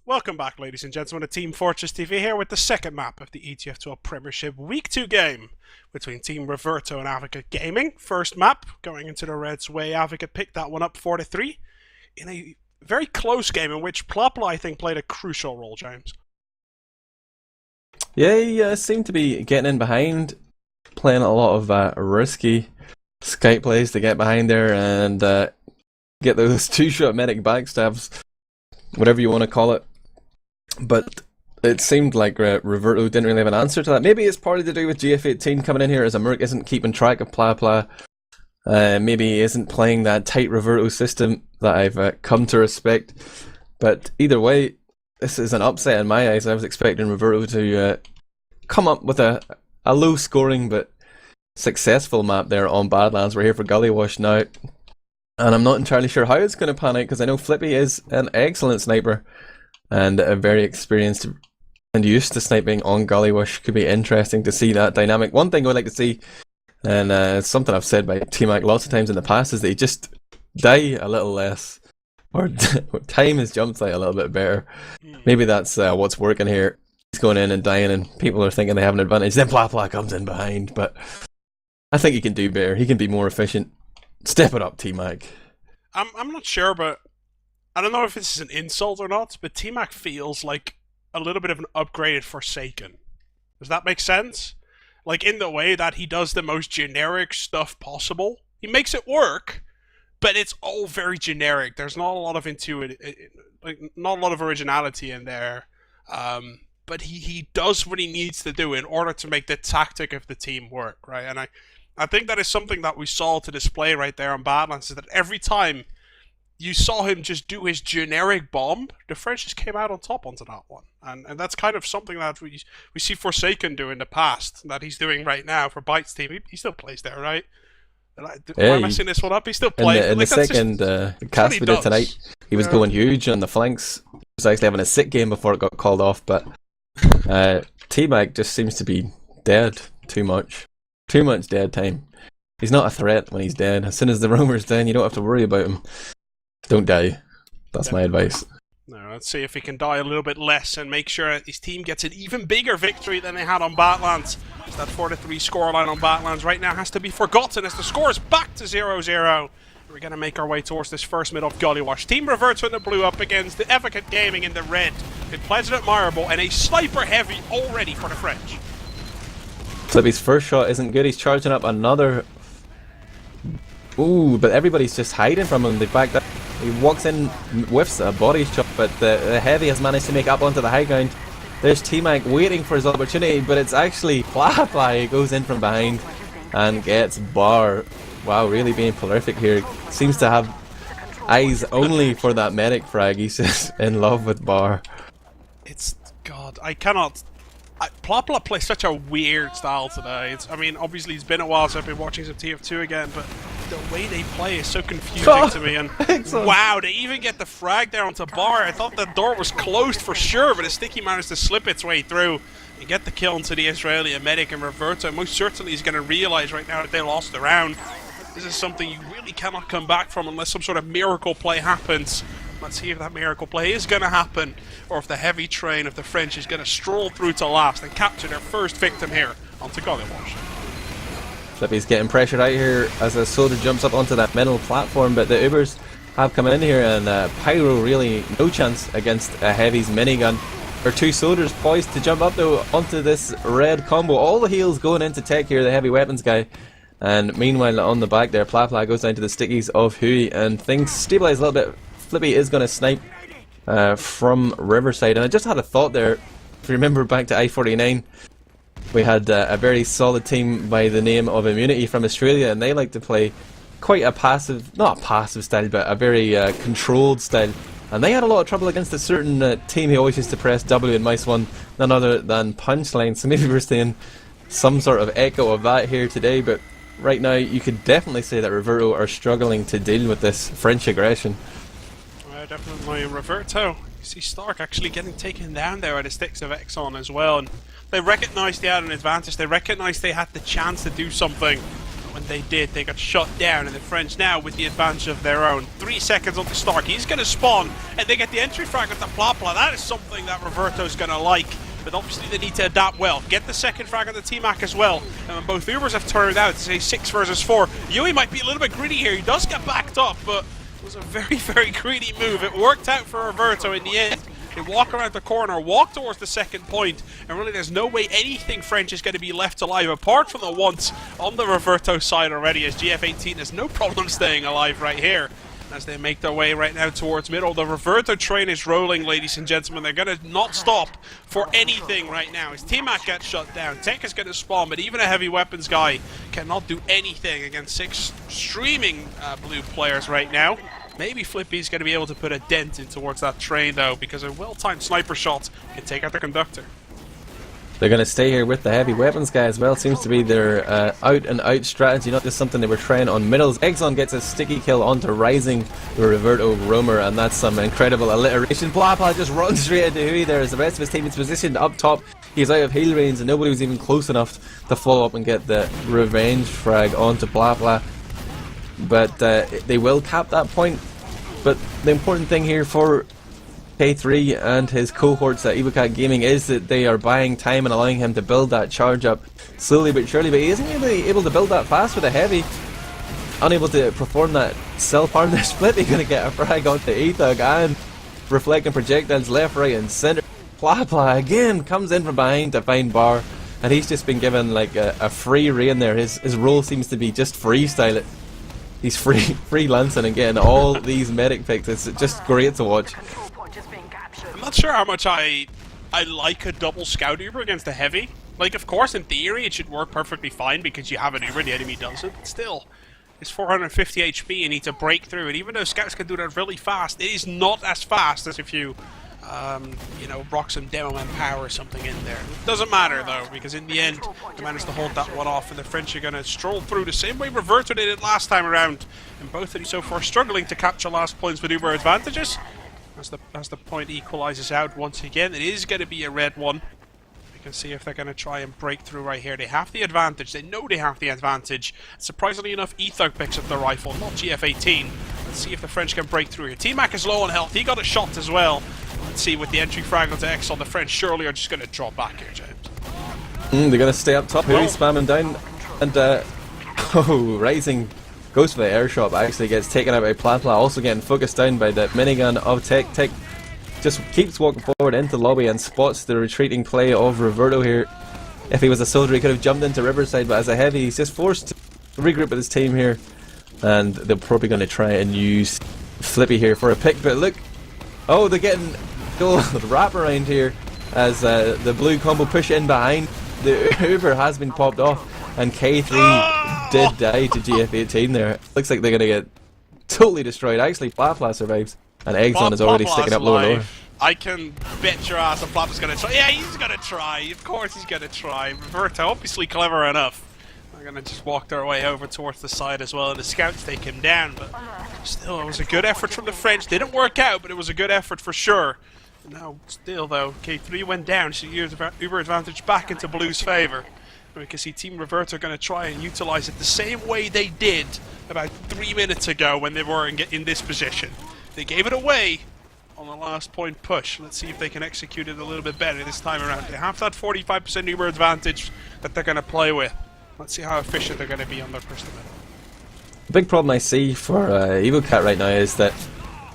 Welcome back, ladies and gentlemen, to Team Fortress TV here with the second map of the ETF2L Premiership Week 2 game between Team Reverto and Advocate Gaming. First map, going into the Reds' way. Advocate picked that one up 4-3 in a very close game in which Plapla, I think, played a crucial role, James. Yeah, he seemed to be getting in behind, playing a lot of risky Skype plays to get behind there and get those two-shot medic backstabs, whatever you want to call it. But it seemed like Reverto didn't really have an answer to that. Maybe it's partly to do with GF18 coming in here as a Merc isn't keeping track of Plapla. Maybe he isn't playing that tight Reverto system that I've come to respect. But either way, this is an upset in my eyes. I was expecting Reverto to come up with a low scoring but successful map there on Badlands. We're here for Gully Wash now. And I'm not entirely sure how it's going to pan out because I know Flippy is an excellent sniper and a very experienced and used to sniping on Gully Wash. Could be interesting to see that dynamic. One thing I would like to see, and it's something I've said by T-Mac lots of times in the past, is that he just die a little less, or time his jump site a little bit better. Maybe that's what's working here. He's going in and dying and people are thinking they have an advantage, then Plapla comes in behind, but I think he can do better. He can be more efficient. Step it up, T-Mac. I'm not sure, but I don't know if this is an insult or not, but T-Mac feels like a little bit of an upgraded Forsaken. Does that make sense? Like, in the way that he does the most generic stuff possible. He makes it work, but it's all very generic. There's not a lot of not a lot of originality in there. But he does what he needs to do in order to make the tactic of the team work, right? And I think that is something that we saw to display right there on Badlands, is that every time you saw him just do his generic bomb, the French just came out on top onto that one. And that's kind of something that we see Forsaken do in the past, that he's doing right now for Byte's team. He still plays there, right? Am I messing this one up? He still plays. In the second cast we did tonight, he was going huge on the flanks. He was actually having a sick game before it got called off, but T-Mac just seems to be dead too much. Too much dead time. He's not a threat when he's dead. As soon as the roamer's dead, you don't have to worry about him. Don't die. That's my advice. No, let's see if he can die a little bit less and make sure that his team gets an even bigger victory than they had on Badlands. That 4-3 scoreline on Badlands right now has to be forgotten as the score is back to 0-0. We're going to make our way towards this first mid of Gully Wash. Team Reverto in the blue up against the Evokate Gaming in the red. It plays at Admirable and a sniper heavy already for the French. Flippy's first shot isn't good. He's charging up another. Ooh, but everybody's just hiding from him. They backed up. He walks in, whiffs a body shot, but the heavy has managed to make up onto the high ground. There's T-Mac waiting for his opportunity, but it's actually Plapla. He goes in from behind and gets bar. Wow, really being prolific here. Seems to have eyes only for that medic frag. He's just in love with bar. It's... God, I cannot... Plapla plays such a weird style today. I mean, obviously it's been a while since I've been watching some TF2 again, but the way they play is so confusing to me. And wow, they even get the frag there onto bar. I thought the door was closed for sure, but Sticky managed to slip its way through and get the kill into the Israeli medic. And Reverto most certainly is going to realize right now that they lost the round. This is something you really cannot come back from unless some sort of miracle play happens. Let's see if that miracle play is going to happen, or if the heavy train of the French is going to stroll through to last and capture their first victim here onto Gully Wash. Flippy's getting pressured out here as a soldier jumps up onto that middle platform, but the Ubers have come in here and Pyro really no chance against a heavy's minigun. There are two soldiers poised to jump up though onto this red combo. All the heals going into tech here, the heavy weapons guy. And meanwhile on the back there, Plapla goes down to the stickies of Huey and things stabilize a little bit. Flippy is going to snipe from Riverside, and I just had a thought there. If you remember back to I-49, we had a very solid team by the name of Immunity from Australia, and they like to play quite a passive, not a passive style, but a very controlled style. And they had a lot of trouble against a certain team who always used to press W in Mice 1, none other than Punchline. So maybe we're seeing some sort of echo of that here today, but right now you could definitely say that Reverto are struggling to deal with this French aggression. Definitely Reverto. You see Stark actually getting taken down there by the sticks of Exxon as well, and they recognised they had an advantage. They recognised they had the chance to do something when they did, they got shut down, and the French now with the advantage of their own. 3 seconds on the start. He's going to spawn, and they get the entry frag at the Plapla. That is something that Reverto's going to like. But obviously they need to adapt well. Get the second frag on the T-Mac as well. And both Ubers have turned out, it's a 6 versus 4. Yui might be a little bit greedy here. He does get backed up, but it was a very, very greedy move. It worked out for Reverto in the end. They walk around the corner, walk towards the second point, and really there's no way anything French is going to be left alive, apart from the once on the Reverto side already, as GF18 has no problem staying alive right here. As they make their way right now towards middle. The Reverto train is rolling, ladies and gentlemen. They're going to not stop for anything right now. As T-Mac gets shut down, Tech is going to spawn, but even a heavy weapons guy cannot do anything against 6 streaming blue players right now. Maybe Flippy's going to be able to put a dent in towards that train, though, because a well-timed sniper shot can take out the conductor. They're going to stay here with the heavy weapons guy as well. Seems to be their out-and-out strategy, not just something they were trying on middles. Exxon gets a sticky kill onto Rising, the Reverto roamer, and that's some incredible alliteration. Plapla just runs straight into Hui there as the rest of his team is positioned up top. He's out of heal range and nobody was even close enough to follow up and get the revenge frag onto Plapla. But they will cap that point. But the important thing here for K3 and his cohorts at Evokate Gaming is that they are buying time and allowing him to build that charge up slowly but surely, but he isn't really able to build that fast with a heavy. Unable to perform that self-harm, they're Splitty going to get a frag onto Ethug and reflecting projectiles left, right and centre. Plapla again comes in from behind to find Bar, and he's just been given like a free rein there. His role seems to be just freestyle it. He's freelancing and getting all these medic picks. It's just great to watch. I'm not sure how much I like a double scout Uber against a heavy. Like, of course, in theory, it should work perfectly fine because you have an Uber and the enemy doesn't. But still, it's 450 HP, you need to break through it. Even though scouts can do that really fast, it is not as fast as if you, you know, rock some demo man power or something in there. It doesn't matter, though, because in the end, they managed to hold that one off, and the French are going to stroll through the same way Reverto did it last time around. And both of them so far struggling to capture last points with Uber advantages. As the point equalizes out once again, it is going to be a red one. We can see if they're going to try and break through right here. They have the advantage. They know they have the advantage. Surprisingly enough, Ethug picks up the rifle, not GF18. Let's see if the French can break through here. T-Mac is low on health. He got a shot as well. Let's see with the entry frag onto X on the French. Surely are just going to draw back here, James. They're going to stay up top. Here he's spamming down. And, Rising goes for the air shot, but actually gets taken out by Plapla, also getting focused down by the minigun of Tech. Tech just keeps walking forward into the lobby and spots the retreating play of Reverto here. If he was a soldier, he could have jumped into Riverside, but as a heavy, he's just forced to regroup with his team here. And they're probably going to try and use Flippy here for a pick, but look, oh, they're getting gold wrap around here as the blue combo push in behind. The Uber has been popped off, and K3 did die to GF18 there. Looks like they're going to get totally destroyed. Actually, Plapla survives, and Exxon is already sticking up lower. I can bet your ass that Plapla's going to try. Yeah, he's going to try. Of course he's going to try. Reverto, obviously clever enough. They're going to just walk their way over towards the side as well, and the scouts take him down. But still, it was a good effort from the French. Didn't work out, but it was a good effort for sure. Now, still though, K3 went down, so Uber advantage back into Blue's favour. We can see Team Reverto going to try and utilise it the same way they did about 3 minutes ago when they were in this position. They gave it away on the last point push. Let's see if they can execute it a little bit better this time around. They have that 45% Uber advantage that they're going to play with. Let's see how efficient they're going to be on their first event. The big problem I see for Evokate right now is that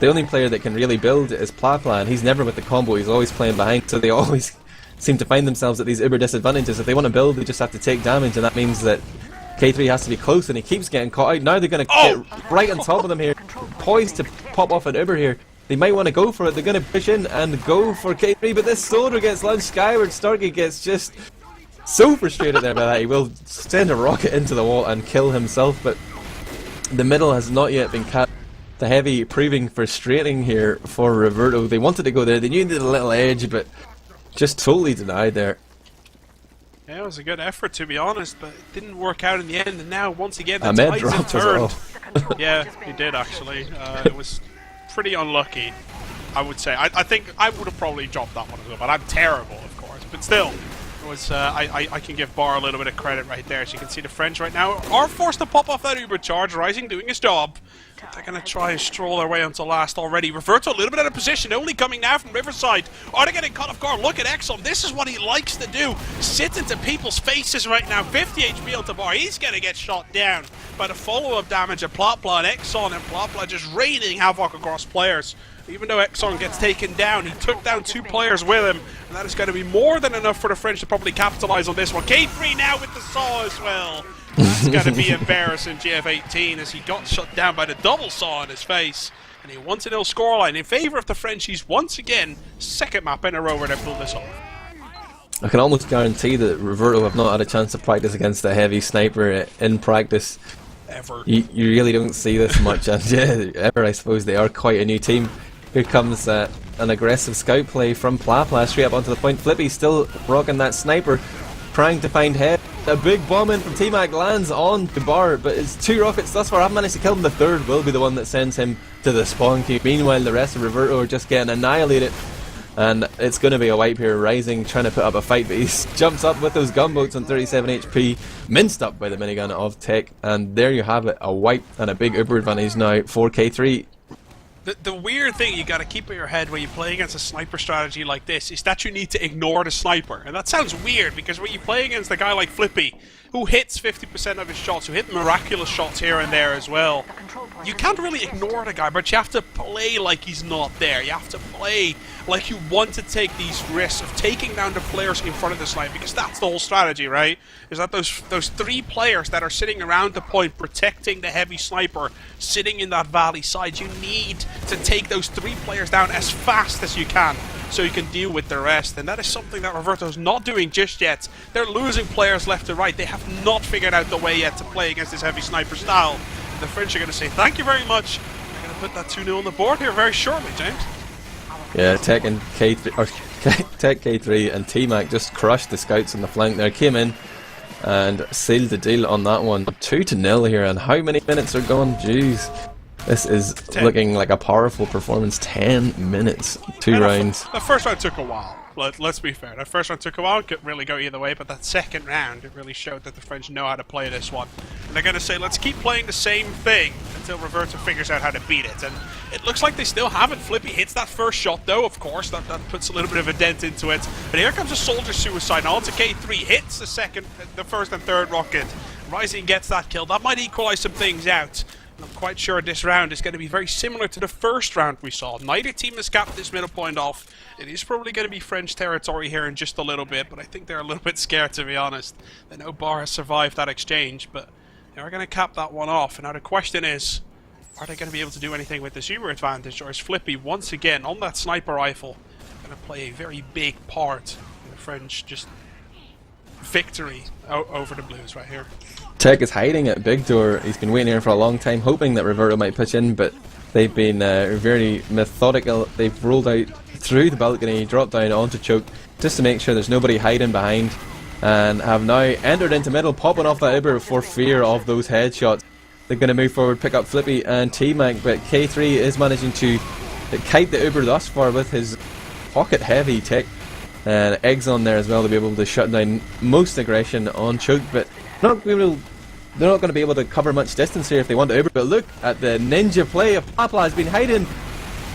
the only player that can really build is Plapla, and he's never with the combo, he's always playing behind, so they always seem to find themselves at these uber disadvantages. If they want to build, they just have to take damage, and that means that K3 has to be close, and he keeps getting caught out. Now they're going to get right on top of them here, poised to pop off an Uber here. They might want to go for it, they're going to push in and go for K3, but this soldier gets launched skyward. Starkey gets just so frustrated there by that, he will send a rocket into the wall and kill himself, but the middle has not yet been capped. The heavy proving frustrating here for Reverto. They wanted to go there, they knew they had a little edge, but just totally denied there. Yeah, it was a good effort to be honest, but it didn't work out in the end, and now once again the Ahmed tides have dropped as turned. well. Yeah, he did actually. It was pretty unlucky, I would say. I think I would have probably dropped that one as well, but I'm terrible of course. But still, was I can give Bar a little bit of credit right there. As you can see, the French right now are forced to pop off that Uber charge. Rising doing his job. They're going to try and stroll their way onto last already. Reverto a little bit out of position, only coming now from Riverside. Are they getting caught off guard? Look at Exxon. This is what he likes to do. Sit into people's faces right now. 50 HP onto Bar. He's going to get shot down by the follow-up damage of Plopla and Exxon, and Plopla just raining havoc across players. Even though Exxon gets taken down, he took down 2 players with him, and that is going to be more than enough for the French to probably capitalize on this one. K3 now with the saw as well. That's going to be embarrassing, GF18, as he got shut down by the double saw in his face. And a 1-0 scoreline in favour of the Frenchies once again. Second map in a row where they pulled this off. I can almost guarantee that Reverto have not had a chance to practice against a heavy sniper in practice. Ever. You really don't see this much, and yeah, ever. I suppose they are quite a new team. Here comes an aggressive scout play from Plapla straight up onto the point. Flippy still rocking that sniper, trying to find head. A big bomb in from T-Mac lands on the Bar, but it's 2 rockets thus far. Haven't managed to kill him. The third will be the one that sends him to the spawn queue. Meanwhile, the rest of Reverto are just getting annihilated, and it's going to be a wipe here. Rising trying to put up a fight, but he jumps up with those gunboats on 37 HP, minced up by the minigun of Tech, and there you have it, a wipe and a big Uber advantage now for K3. The weird thing you got to keep in your head when you play against a sniper strategy like this is that you need to ignore the sniper. And that sounds weird, because when you play against a guy like Flippy, who hits 50% of his shots, who hit miraculous shots here and there as well, you can't really ignore the guy, but you have to play like he's not there. You have to play like you want to take these risks of taking down the players in front of the sniper, because that's the whole strategy, right? Is that those 3 players that are sitting around the point protecting the heavy sniper, sitting in that valley side, you need to take those 3 players down as fast as you can, so you can deal with the rest. And that is something that Reverto's not doing just yet. They're losing players left to right. They have not figured out the way yet to play against this heavy sniper style. And the French are going to say thank you very much. They're going to put that 2-0 on the board here very shortly, James. Yeah, Tech and K3, or Tech K3 and T-Mac just crushed the scouts on the flank there. Came in and sealed the deal on that one. 2-0 here, and how many minutes are gone? Jeez. This is 10. looking like a powerful performance. 10 minutes, 2 rounds. The first round took a while. Let's be fair. That first round took a while. Could really go either way, but that second round, it really showed that the French know how to play this one. And they're going to say, let's keep playing the same thing until Reverto figures out how to beat it. And it looks like they still haven't. Flippy hits that first shot, though, of course. That puts a little bit of a dent into it. But here comes a soldier suicide. Now onto K3. Hits the first and third rocket. Rising gets that kill. That might equalize some things out. I'm quite sure this round is going to be very similar to the first round we saw. Neither team has capped this middle point off. It is probably going to be French territory here in just a little bit, but I think they're a little bit scared, to be honest. They know Bar has survived that exchange, but they are going to cap that one off. And now the question is, are they going to be able to do anything with this Uber advantage, or is Flippy once again on that sniper rifle going to play a very big part in the French just victory over the Blues right here? Tech is hiding at big door. He's been waiting here for a long time, hoping that Reverto might pitch in, but they've been very methodical. They've rolled out through the balcony, dropped down onto choke, just to make sure there's nobody hiding behind, and have now entered into middle, popping off that Uber for fear of those headshots. They're going to move forward, pick up Flippy and T-Mac, but K3 is managing to kite the Uber thus far with his pocket-heavy Tech, and Eggs on there as well to be able to shut down most aggression on choke, but they're not going to be able to cover much distance here if they want to Uber. But look at the ninja play of Plapla. Has been hiding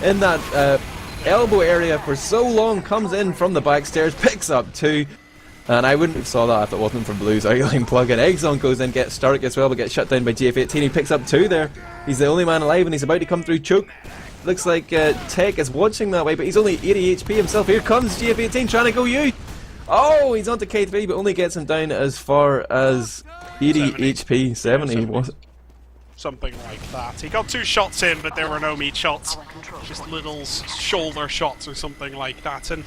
in that elbow area for so long, comes in from the back stairs, picks up 2, and I wouldn't have saw that if it wasn't for Blue's outline plug. And Exxon goes in, gets Stark as well, but gets shut down by GF18. He picks up 2 there. He's the only man alive, and he's about to come through choke. Looks like Tech is watching that way, but he's only 80 HP himself. Here comes GF18 trying to go you. Oh, he's onto K3, but only gets him down as far as 80 HP, 70 was it? Something like that. He got 2 shots in, but there were no meat shots. Just little shoulder shots or something like that. And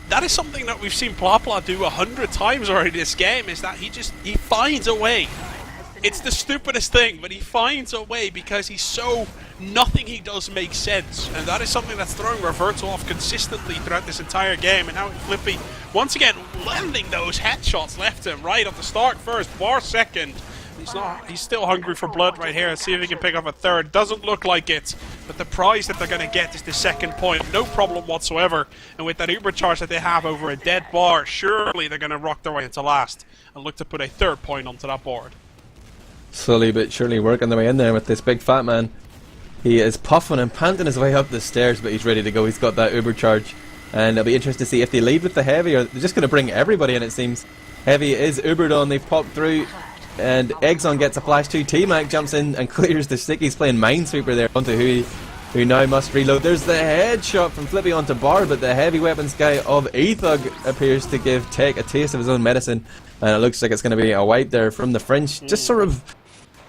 that is something that we've seen Plapla do 100 times already this game, is that he finds a way. It's the stupidest thing, but he finds a way because he's so... nothing he does makes sense. And that is something that's throwing Reverto off consistently throughout this entire game. And now Flippy, once again, landing those headshots left and right at the start first, Bar second. He's still hungry for blood right here. Let's see if he can pick up a third. Doesn't look like it, but the prize that they're going to get is the second point. No problem whatsoever. And with that uber charge that they have over a dead bar, surely they're going to rock their way into last and look to put a third point onto that board. Slowly but surely working their way in there with this big fat man. He is puffing and panting his way up the stairs, but he's ready to go. He's got that uber charge. And it'll be interesting to see if they lead with the heavy or they're just going to bring everybody in, it seems. Heavy is ubered on, they've popped through. And Exxon gets a flash too. T-Mac jumps in and clears the stick. He's playing Minesweeper there onto Hui, who now must reload. There's the headshot from Flippy onto Bar, but the heavy weapons guy of Ethug appears to give Tech a taste of his own medicine. And it looks like it's going to be a wipe there from the French. Just sort of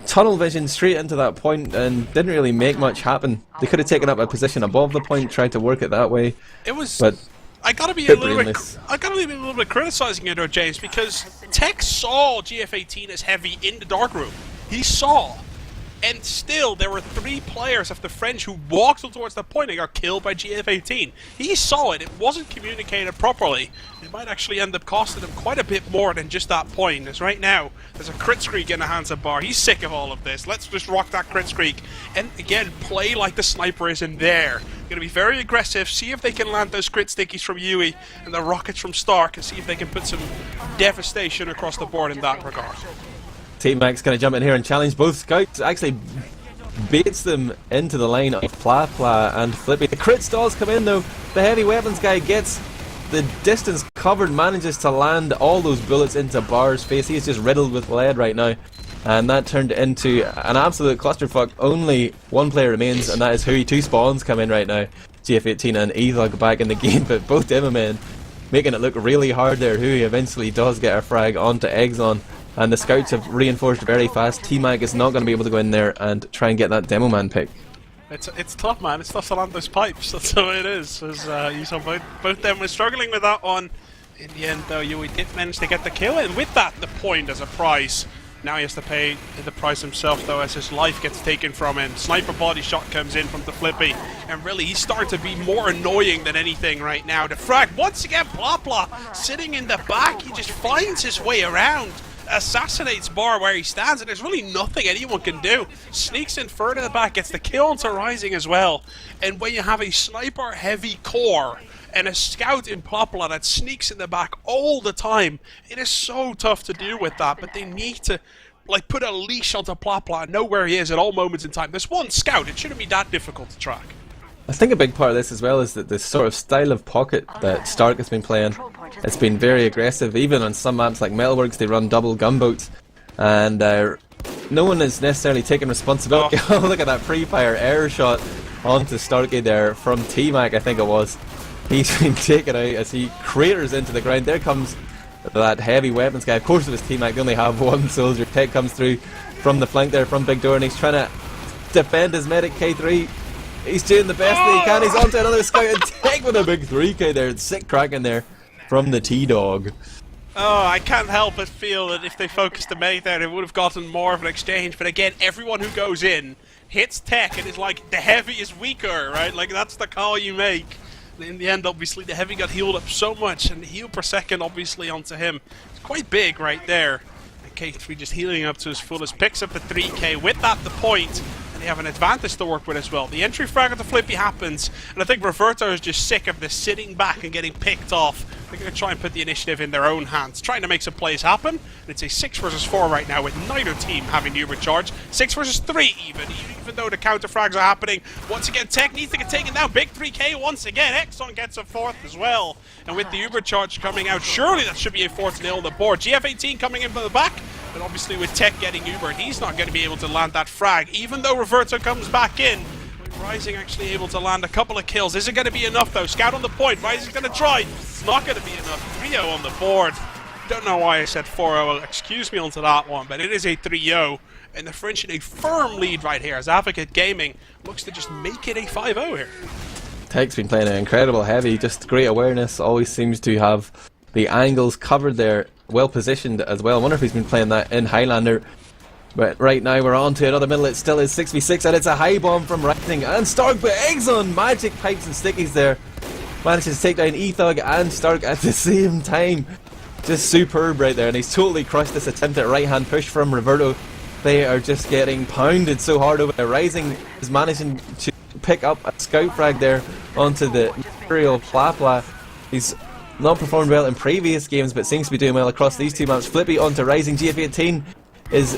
tunnel vision straight into that point and didn't really make much happen. They could have taken up a position above the point, tried to work it that way. It was... But I gotta be a little bit criticizing it, though, James, because Tech saw GF18 as heavy in the dark room. He saw, and still there were 3 players of the French who walked towards that point and got killed by GF18. He saw it. It wasn't communicated properly. It might actually end up costing him quite a bit more than just that point. As right now, there's a crit streak in the hands of Bar. He's sick of all of this. Let's just rock that crit streak and again play like the sniper is in there. Going to be very aggressive, see if they can land those crit stickies from Yui and the rockets from Stark, and see if they can put some devastation across the board in that regard. T-Mac's going to jump in here and challenge both scouts. Actually baits them into the line of Pla Pla and Flippy. The crit stalls come in though. The heavy weapons guy gets the distance covered, manages to land all those bullets into Bar's face. He is just riddled with lead right now. And that turned into an absolute clusterfuck. Only one player remains, and that is Hui. 2 spawns come in right now. GF18 and Ethug back in the game, but both demo men making it look really hard there. Hui eventually does get a frag onto Exxon, and the scouts have reinforced very fast. T-Mac is not going to be able to go in there and try and get that demo man pick. It's tough, man. It's tough to land those pipes. That's how it is. As you saw, both them were struggling with that one. In the end, though, Yui did manage to get the kill, and with that, the point as a prize. Now he has to pay the price himself, though, as his life gets taken from him. Sniper body shot comes in from the Flippy, and really he's starting to be more annoying than anything right now. The frag, once again, Pla Pla sitting in the back. He just finds his way around, assassinates Bar where he stands, and there's really nothing anyone can do. Sneaks in further in the back, gets the kill onto Rising as well. And when you have a sniper heavy core and a scout in Pla Pla that sneaks in the back all the time, it is so tough to deal with that, but they need to like put a leash onto Pla Pla and know where he is at all moments in time. There's one scout, it shouldn't be that difficult to track. I think a big part of this as well is that this sort of style of pocket that Stark has been playing, it's been very aggressive. Even on some maps like Metalworks, they run double gunboats, and no one is necessarily taking responsibility. Oh, look at that pre-fire air shot onto Starkey there from T-Mac, I think it was. He's been taken out as he craters into the ground. There comes that heavy weapons guy. Of course it was T-Mac, they only have 1 soldier. Tech comes through from the flank there from Big Door, and he's trying to defend his medic K3. He's doing the best that he can. He's onto another scout, and Tech with a big 3k there. Sick cracking there from the T-Dog. Oh, I can't help but feel that if they focused the mate there, it would have gotten more of an exchange. But again, everyone who goes in hits Tech and is like, the heavy is weaker, right? Like, that's the call you make. And in the end, obviously, the heavy got healed up so much, and the heal per second, obviously, onto him. It's quite big right there. And K3 just healing up to his fullest, picks up the 3k. With that, the point. They have an advantage to work with as well. The entry frag of the Flippy happens, and I think Reverto is just sick of this sitting back and getting picked off. They're going to try and put the initiative in their own hands, trying to make some plays happen. And it's a 6 versus 4 right now, with neither team having the uber charge. 6 versus 3 even though the counter frags are happening. Once again, Tech needs to get taken down. Big 3k once again. Exxon gets a 4th as well. And with the uber charge coming out, surely that should be a 4th nil on the board. GF18 coming in from the back. But obviously with Tech getting Ubered, he's not going to be able to land that frag, even though Reverto comes back in. Rising actually able to land a couple of kills. Is it going to be enough though? Scout on the point. Rising's going to try. It's not going to be enough. 3-0 on the board. Don't know why I said 4-0. Excuse me onto that one, but it is a 3-0. And the French in a firm lead right here as Evokate Gaming looks to just make it a 5-0 here. Tech's been playing an incredible heavy. Just great awareness. Always seems to have the angles covered there. Well positioned as well. I wonder if he's been playing that in Highlander. But right now we're on to another middle. It still is 6v6, and it's a high bomb from Rising and Stark, but Exxon, magic pipes and stickies there. Manages to take down Ethug and Stark at the same time. Just superb right there, and he's totally crushed this attempt at right hand push from Reverto. They are just getting pounded so hard over there. Rising is managing to pick up a scout frag there onto the Imperial Plapla. He's not performed well in previous games, but seems to be doing well across these two maps. Flippy onto Rising. GF18 is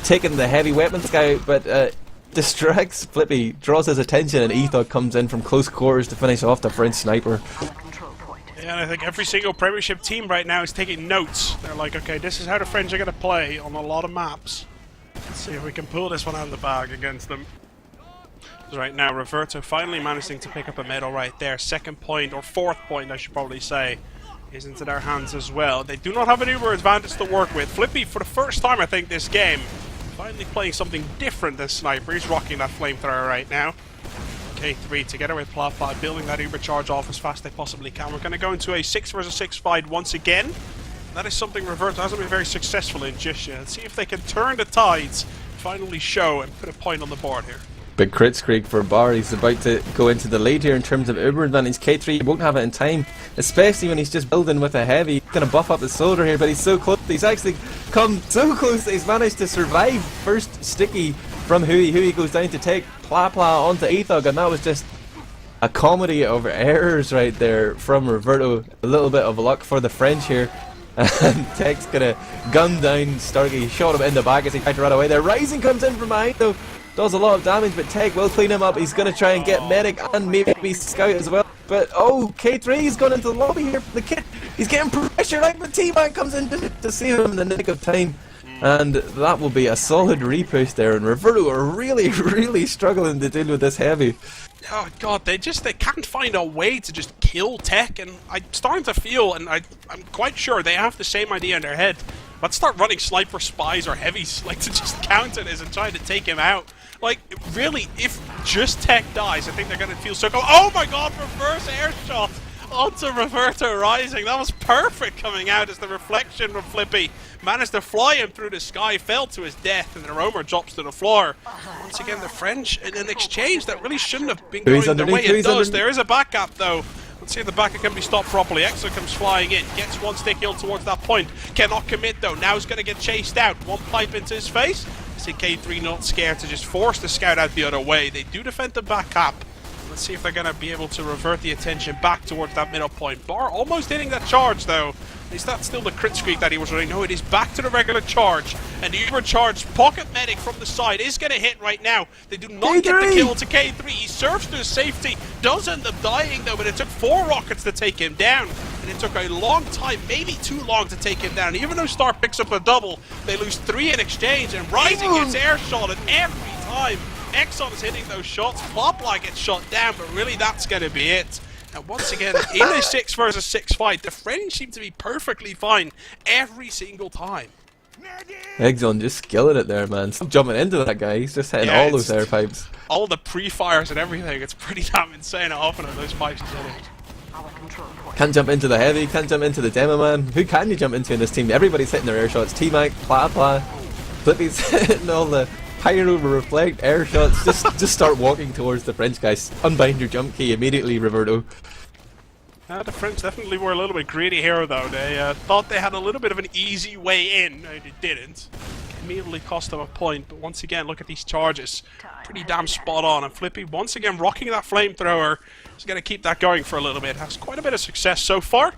taking the heavy weapon scout, but distracts Flippy, draws his attention, and Ethog comes in from close quarters to finish off the French sniper. Yeah, and I think every single Premiership team right now is taking notes. They're like, okay, this is how the French are going to play on a lot of maps. Let's see if we can pull this one out of the bag against them. Right now, Reverto finally managing to pick up a medal right there. Second point, or fourth point, I should probably say, is into their hands as well. They do not have an uber advantage to work with. Flippy, for the first time, I think, this game, finally playing something different than Sniper. He's rocking that flamethrower right now. K3 together with Plapla building that uber charge off as fast as they possibly can. We're going to go into a 6 versus 6 fight once again. That is something Reverto hasn't been very successful in just yet. Let's see if they can turn the tides, finally show, and put a point on the board here. Big crit streak for Bar. He's about to go into the lead here in terms of uber advantage. K3 won't have it in time, especially when he's just building with a heavy. He's going to buff up his soldier here, but he's so close. He's actually come so close that he's managed to survive first sticky from Hui. Hui goes down to take Plapla onto Ethog, and that was just a comedy of errors right there from Reverto. A little bit of luck for the French here. And Tech's gonna gun down Starkey, shot him in the back as he tried to run away there. Rising comes in from behind though, does a lot of damage, but Tech will clean him up. He's gonna try and get Medic and maybe Scout as well. But oh, K3's gone into the lobby here for the kid. He's getting pressure right, but T-Man comes in to save him in the nick of time. And that will be a solid repush there, and Reverto are really struggling to deal with this heavy. Oh god, they can't find a way to just kill Tech, and I'm starting to feel, and I'm quite sure they have the same idea in their head. Let's start running sniper spies or heavies, like, to just counter this and try to take him out. Like, really, if just Tech dies, I think they're gonna feel so cool. Oh my god, reverse air shot onto Reverto Rising. That was perfect coming out as the reflection from Flippy managed to fly him through the sky, fell to his death, and the roamer drops to the floor. Once again, the French in an exchange that really shouldn't have been going the way it does. There is a backup though. Let's see if the backup can be stopped properly. Exo comes flying in, gets one stick hill towards that point. Cannot commit though. Now he's going to get chased out. One pipe into his face. I see K3 not scared to just force the scout out the other way. They do defend the backup. Let's see if they're going to be able to revert the attention back towards that middle point. Bar almost hitting that charge though. Is that still the crit streak that he was running? No, it is back to the regular charge. And the overcharged pocket medic from the side is going to hit right now. They do not get the kill to K3. He surfs to his safety. Does end up dying though, but it took 4 rockets to take him down. And it took a long time, maybe too long to take him down. Even though Star picks up a double, they lose 3 in exchange. And Rising gets air shotted every time. Exxon is hitting those shots. Plapla gets shot down, but really that's going to be it. And once again, in a 6 versus 6 fight, the French seem to be perfectly fine every single time. Exxon just killing it there, man. Stop jumping into that guy. He's just hitting all those air pipes. All the pre-fires and everything. It's pretty damn insane how often those pipes he's hitting. Can't jump into the heavy, can't jump into the demo man. Who can you jump into in this team? Everybody's hitting their air shots. T-Mac, Plapla, Flippy's hitting all the pyro reflect air shots. Just start walking towards the French guys. Unbind your jump key immediately, Reverto. The French definitely were a little bit greedy here though. They thought they had a little bit of an easy way in, and it didn't. Immediately cost them a point, but once again, look at these charges. Pretty damn spot on, and Flippy once again rocking that flamethrower. He's going to keep that going for a little bit. Has quite a bit of success so far.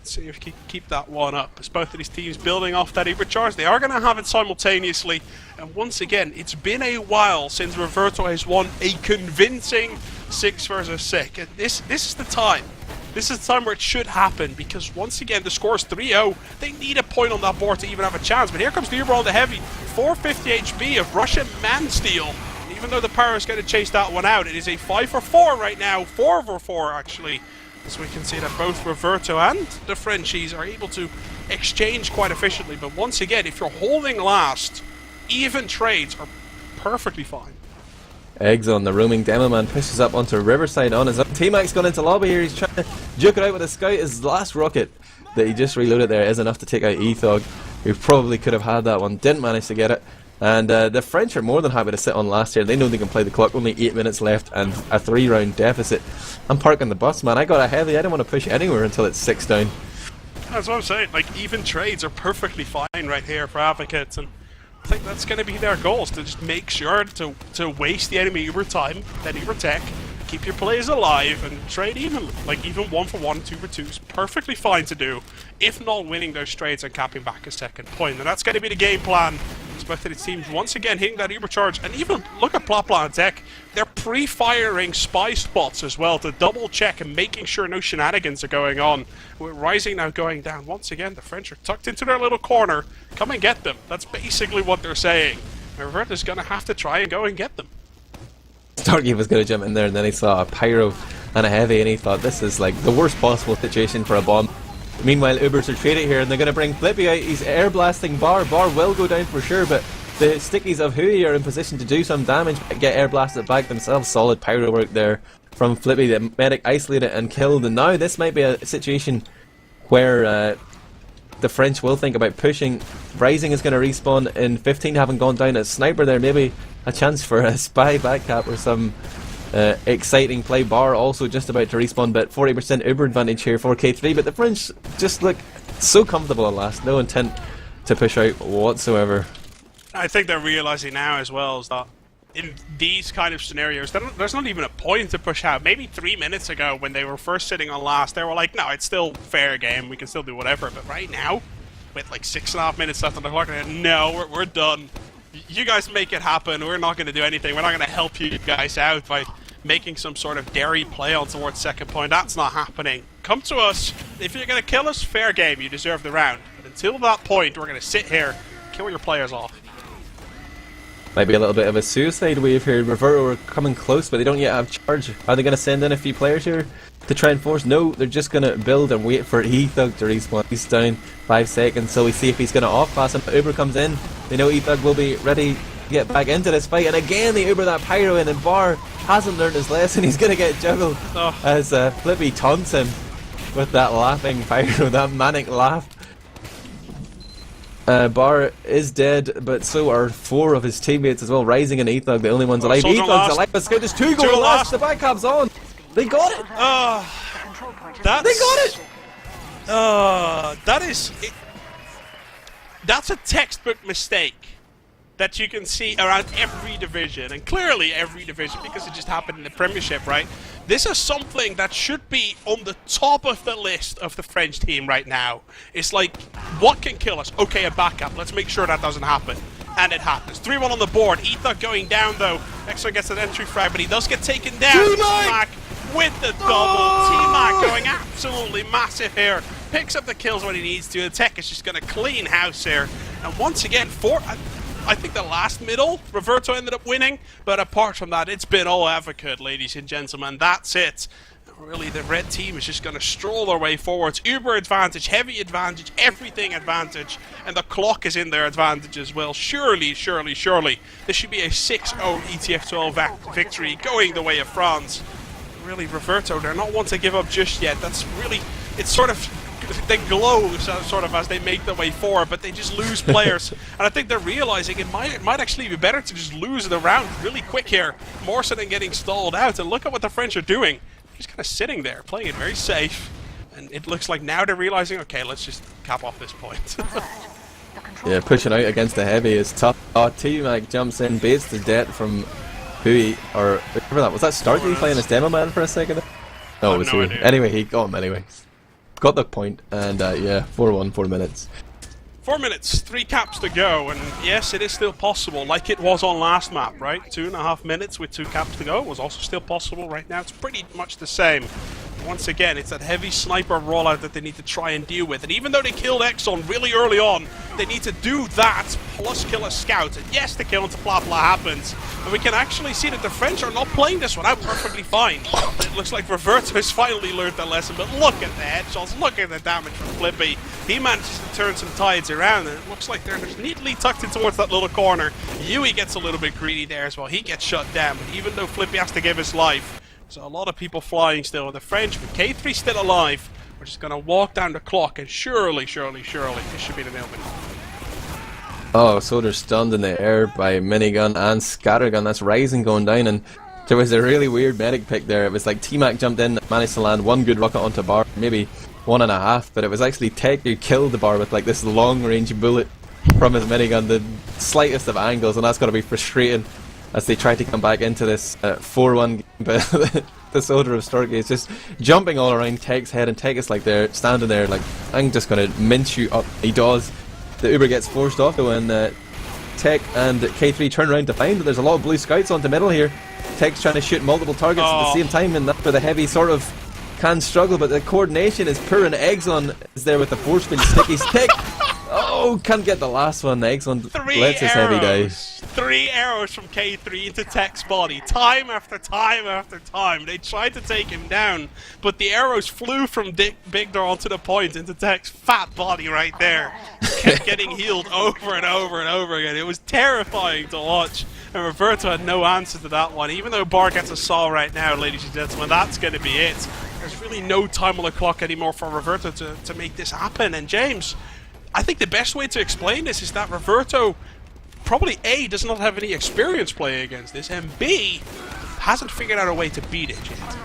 Let's see if he can keep that one up. As both of these teams building off that overcharge, they are going to have it simultaneously. And once again, it's been a while since Reverto has won a convincing 6 versus 6. And this is the time. This is the time where it should happen, because once again the score is 3-0. They need a point on that board to even have a chance. But here comes the Uber on the heavy. 450 HP of Russian man-steal. Even though the power is going to chase that one out, it is a 5 for 4 right now. 4 for 4 actually. As we can see that both Reverto and the Frenchies are able to exchange quite efficiently. But once again, if you're holding last, even trades are perfectly fine. Eggs on the roaming demo man pushes up onto Riverside on his own. T-Mac's gone into lobby here. He's trying to juke it out with a scout. His last rocket that he just reloaded there is enough to take out Ethog, who probably could have had that one. Didn't manage to get it. And the French are more than happy to sit on last here. They know they can play the clock. Only 8 minutes left and a 3-round deficit. I'm parking the bus, man. I got a heavy. I don't want to push anywhere until it's 6 down. That's what I'm saying. Like, even trades are perfectly fine right here for Advocates. And I think that's going to be their goals, to just make sure to waste the enemy Uber time, then Uber tech, keep your players alive, and trade evenly. Like, even 1-for-1, 2-for-2 is perfectly fine to do, if not winning those trades and capping back a second point. And that's going to be the game plan. Both of the teams once again hitting that Uber charge, and even look at Plopla and Tech. They're pre-firing spy spots as well to double check and making sure no shenanigans are going on. With Rising now going down once again, the French are tucked into their little corner. Come and get them. That's basically what they're saying. Reverto's going to have to try and go and get them. Starkey was going to jump in there, and then he saw a pyro and a heavy, and he thought this is like the worst possible situation for a bomb. Meanwhile, Ubers are traded here, and they're going to bring Flippy out. He's air blasting Bar. Bar will go down for sure, but the stickies of Hui are in position to do some damage, get air blasted back themselves. Solid pyro work there from Flippy. The medic isolated and killed, and now this might be a situation where the French will think about pushing. Rising is going to respawn in 15, having gone down as sniper there. Maybe a chance for a spy backcap or some exciting play. Bar also just about to respawn, but 40% Uber advantage here for K3, but the French just look so comfortable at last. No intent to push out whatsoever. I think they're realizing now as well is that in these kind of scenarios, there's not even a point to push out. Maybe 3 minutes ago when they were first sitting on last, they were like, no, it's still fair game, we can still do whatever. But right now, with like 6.5 minutes left on the clock, no, we're done. You guys make it happen, we're not going to do anything. We're not going to help you guys out by making some sort of dairy play on towards second point. That's not happening. Come to us. If you're going to kill us, fair game, you deserve the round. But until that point, we're going to sit here, kill your players off. Might be a little bit of a suicide wave here. Reverto are coming close, but they don't yet have charge. Are they going to send in a few players here to try and force? No, they're just going to build and wait for E-Thug to respawn. He's down 5 seconds, so we see if he's going to off-pass him. Uber comes in. They know E-Thug will be ready to get back into this fight, and again they Uber that pyro in, and Bar hasn't learned his lesson. He's going to get juggled as Flippy taunts him with that laughing pyro, that manic laugh. Bar is dead, but so are 4 of his teammates as well. Rising and E-Thug, the only ones alive. E-Thug's alive. Let's get this 2 goal last. The backup's on. They got it. They got it. That's a textbook mistake that you can see around every division, and clearly every division, because it just happened in the Premiership, right? This is something that should be on the top of the list of the French team right now. It's like, what can kill us? Okay, a backup. Let's make sure that doesn't happen. And it happens. 3-1 on the board. E-Thug going down, though. Extra gets an entry frag, but he does get taken down. T-Mac with the double. T-Mac going absolutely massive here. Picks up the kills when he needs to. The tech is just going to clean house here. And once again, I think the last middle, Reverto ended up winning, but apart from that, it's been all Evokate, ladies and gentlemen. That's it. Really, the red team is just going to stroll their way forwards. Uber advantage, heavy advantage, everything advantage, and the clock is in their advantage as well. Surely, surely, surely, this should be a 6-0 ETF2L victory going the way of France. Really, Reverto, they're not one to give up just yet. That's really, it's sort of, they glow sort of as they make their way forward, but they just lose players. And I think they're realizing it might actually be better to just lose the round really quick here, more so than getting stalled out. And look at what the French are doing. They're just kind of sitting there, playing it very safe. And it looks like now they're realizing, okay, let's just cap off this point. Yeah, pushing out against the heavy is tough. T-Mac jumps in, baits the debt from Hui, or whoever that was. That Starkey playing as demo man for a second? No, it was Hui. Anyway, he got him anyway. Got the point, and yeah, 4-1, 4 minutes. 4 minutes, 3 caps to go, and yes, it is still possible, like it was on last map, right? 2.5 minutes with 2 caps to go was also still possible. Right now, it's pretty much the same. Once again, it's that heavy sniper rollout that they need to try and deal with. And even though they killed Exxon really early on, they need to do that plus kill a scout. And yes, the kill into Plapla happens. And we can actually see that the French are not playing this one out perfectly fine. It looks like Reverto has finally learned their lesson. But look at the headshots, look at the damage from Flippy. He manages to turn some tides around, and it looks like they're just neatly tucked in towards that little corner. Yui gets a little bit greedy there as well. He gets shut down, but even though Flippy has to give his life, so a lot of people flying still. The French, with K3 still alive, we're just going to walk down the clock, and surely, surely, surely, this should be the nail-bit. Oh, so they're stunned in the air by minigun and scattergun. That's Rising going down, and there was a really weird medic pick there. It was like T-Mac jumped in, managed to land 1 good rocket onto Bar, maybe 1.5, but it was actually Tech who killed the Bar with like this long-range bullet from his minigun the slightest of angles, and that's got to be frustrating as they try to come back into this 4-1 game. But the Soldier of Storky is just jumping all around Tech's head, and Tech is like there, standing there like, I'm just going to mince you up. He does. The Uber gets forced off though, and Tech and K3 turn around to find that there's a lot of blue scouts onto middle here. Tech's trying to shoot multiple targets at the same time, and that's where the heavy sort of can struggle, but the coordination is poor, and Exxon is there with the force field sticky stick. Oh, can't get the last one. Exxon lets his heavy die. 3 arrows from K3 into Tech's body, time after time after time. They tried to take him down, but the arrows flew from Big Door onto the point into Tech's fat body right there. Kept getting healed over and over and over again. It was terrifying to watch, and Reverto had no answer to that one. Even though Bar gets a saw right now, ladies and gentlemen, that's going to be it. There's really no time on the clock anymore for Reverto to make this happen. And James, I think the best way to explain this is that Reverto probably A, does not have any experience playing against this, and B, hasn't figured out a way to beat it yet.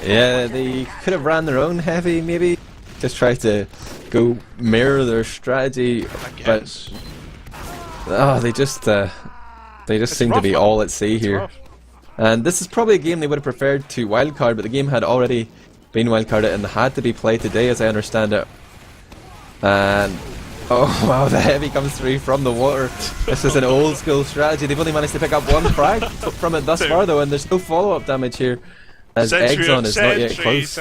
Yeah, they could have ran their own heavy, maybe. Just try to go mirror their strategy, but they just seem to be all at sea here. Rough. And this is probably a game they would have preferred to wildcard, but the game had already been wildcarded and had to be played today, as I understand it. And oh wow, the heavy comes through from the water. This is an old school strategy. They've only managed to pick up 1 frag from it thus far though, and there's no follow-up damage here, as Exxon is not yet close.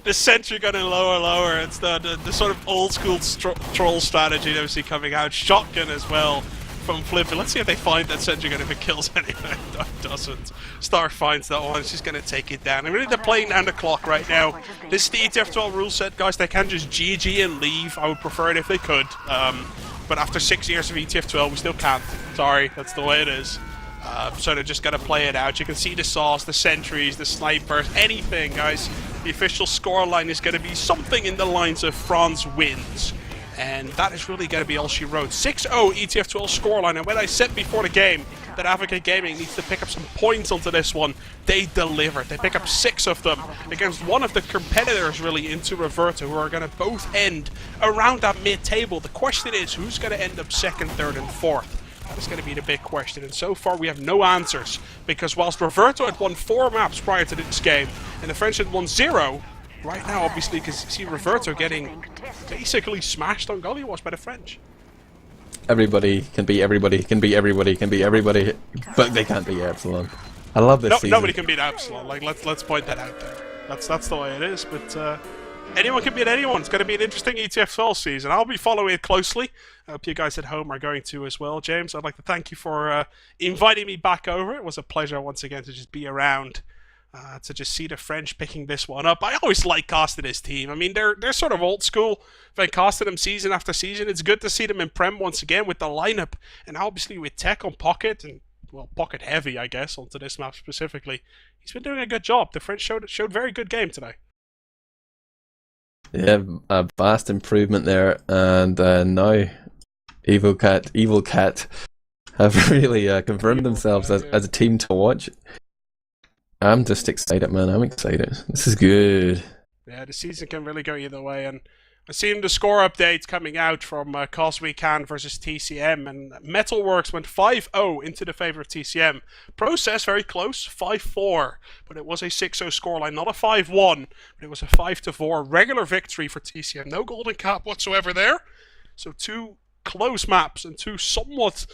The sentry gun in lower. It's the sort of old school troll strategy that we see coming out. Shotgun as well from Flippy. Let's see if they find that sentry gun, if it kills anything. It doesn't. Star finds that one. She's going to take it down. I mean, they're playing down the clock right now. This is the ETF2L rule set, guys. They can just GG and leave. I would prefer it if they could. But after 6 years of ETF2L, we still can't. Sorry, that's the way it is. So they're just going to play it out. You can see the saws, the sentries, the snipers, anything, guys. The official scoreline is going to be something in the lines of Franz wins. And that is really going to be all she wrote. 6-0 ETF2L scoreline. And when I said before the game that Advocate Gaming needs to pick up some points onto this one, they delivered. They pick up 6 of them against one of the competitors really into Reverto, who are going to both end around that mid-table. The question is, who's going to end up 2nd, 3rd, and 4th? That is going to be the big question, and so far we have no answers, because whilst Reverto had won 4 maps prior to this game, and the French had won 0, right now obviously you can see Reverto getting basically smashed on Gullywash by the French. Everybody can be everybody, can be everybody, can be everybody, but they can't be Epsilon. I love this season. Nobody can beat Epsilon, like let's point that out there. That's the way it is, but anyone can beat anyone. It's going to be an interesting ETF12 season. I'll be following it closely. I hope you guys at home are going to as well. James, I'd like to thank you for inviting me back over. It was a pleasure once again to just be around, to just see the French picking this one up. I always like casting this team. I mean, they're sort of old school. If I casted them season after season, it's good to see them in Prem once again with the lineup, and obviously with Tech on Pocket, and well, Pocket heavy, I guess, onto this map specifically. He's been doing a good job. The French showed very good game today. Yeah, a vast improvement there, and now Evokate have really confirmed themselves as a team to watch. I'm just excited, man. I'm excited. This is good. Yeah, the season can really go either way, and I've seen the score updates coming out from Cause We Can versus TCM, and Metalworks went 5-0 into the favor of TCM. Process very close, 5-4, but it was a 6-0 scoreline, not a 5-1, but it was a 5-4 regular victory for TCM. No golden cap whatsoever there. So 2 close maps and 2 somewhat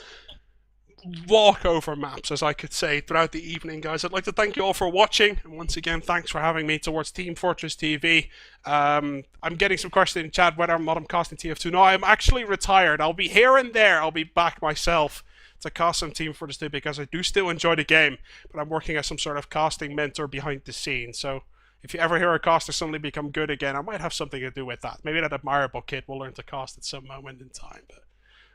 walkover maps, as I could say, throughout the evening, guys. I'd like to thank you all for watching, and once again, thanks for having me towards Team Fortress TV. I'm getting some questions in chat whether or not I'm casting TF2. No, I'm actually retired. I'll be here and there. I'll be back myself to cast some Team Fortress 2 because I do still enjoy the game, but I'm working as some sort of casting mentor behind the scenes. So if you ever hear a caster suddenly become good again, I might have something to do with that. Maybe that Admirable kid will learn to cast at some moment in time, but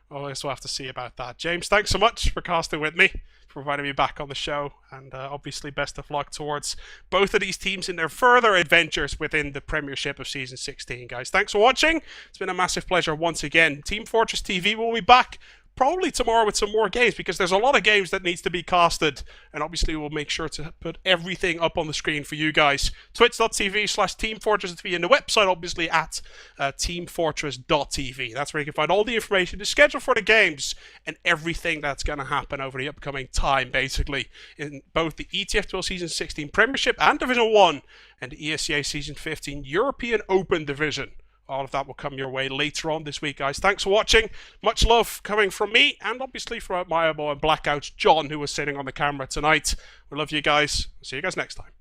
I'll also have to see about that. James, thanks so much for casting with me, for inviting me back on the show, and obviously best of luck towards both of these teams in their further adventures within the Premiership of Season 16, guys. Thanks for watching. It's been a massive pleasure once again. Team Fortress TV will be back probably tomorrow with some more games, because there's a lot of games that needs to be casted, and obviously we'll make sure to put everything up on the screen for you guys. Twitch.tv/teamfortress.tv, and the website obviously at teamfortress.tv. That's where you can find all the information, the schedule for the games, and everything that's going to happen over the upcoming time, basically, in both the ETF2L Season 16 Premiership and Division 1, and the ESCA Season 15 European Open Division. All of that will come your way later on this week, guys. Thanks for watching. Much love coming from me, and obviously from Admirable and Blackout John, who was sitting on the camera tonight. We love you guys. See you guys next time.